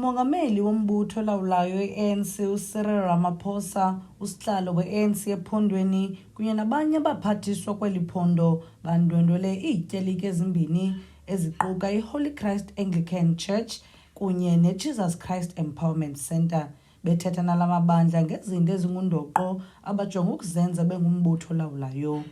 Mongameli Umbutho olawulayo ANC u-Cyril Ramaphosa, usihlalo we-ANC ephondweni kunye nabanye abaphathiswa kweli phondo bandwendwele iityalike ezimbini eziquka i-Holy Christ Anglican Church kunye ne-Jesus Christ Empowerment Center bethetha nala mabandla ngezinto ezingundoqo abajonga ukuzenza bengumbutho olawulayo.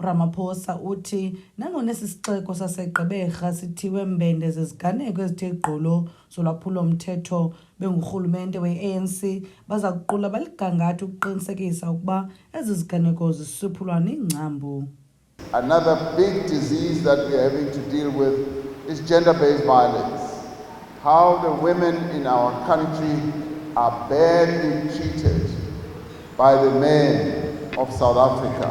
Ramaphosa uthi nangona sisixeko sase e-Gqeberha sithiwe mbende zeziganeko ezithe gqolo zolwaphulo mthetho bengurhulumente we-ANC baza kuqula baligangatha ukuqinisekisa ukuba ezi ziganeko zisiphulwa ningcambu. Another big disease that we are having to deal with is gender-based violence. How the women in our country are badly treated by the men of South Africa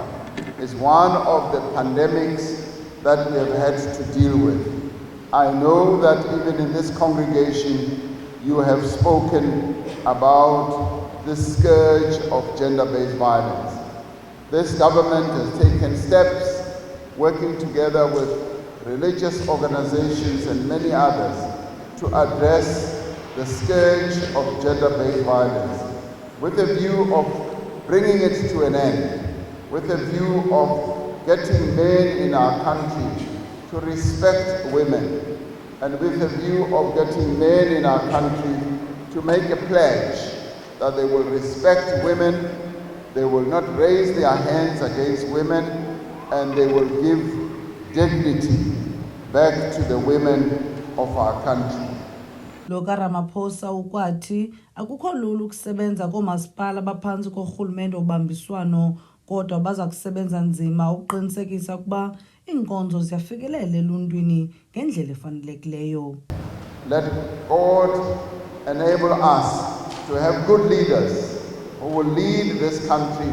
is one of the pandemics that we have had to deal with. I know that even in this congregation, you have spoken about the scourge of gender-based violence. This government has taken steps, working together with religious organizations and many others, to address the scourge of gender-based violence with a view of bringing it to an end, with a view of getting men in our country to respect women, and with a view of getting men in our country to make a pledge that they will respect women, they will not raise their hands against women, and they will give dignity back to the women of our country. Loka Ramaphosa ukwathi akukho lula ukusebenza koomasipala abaphantsi korhulumente obambiswano kodwa baza kusebenza nzima ukuqinisekisa ukuba iinkonzo ziyafikelela eluntwini ngendlela efanelekileyo. Let God enable us to have good leaders who will lead this country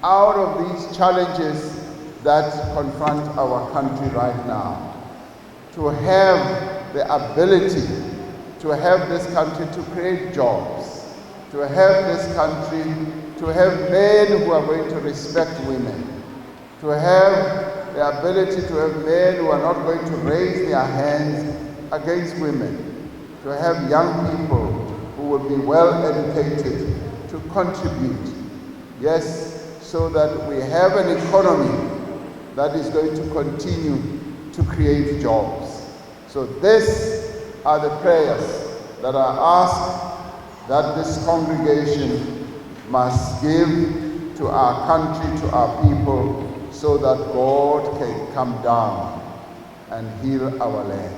out of these challenges that confront our country right now. To have the ability to have this country to create jobs, to have this country to have men who are going to respect women, to have the ability to have men who are not going to raise their hands against women, to have young people who will be well educated to contribute, yes, so that we have an economy that is going to continue to create jobs. So these are the prayers that I ask that this congregation must give to our country, to our people, so that God can come down and heal our land.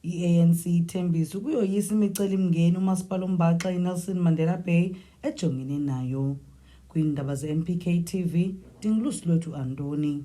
I-ANC ithembisa ukuyoyisa imicelimngeni umasipala ombaxa iNelson Mandela Bay ejongene nayo. Kwiindaba ze-MPK TV, ndinguLusulwethu Antonie.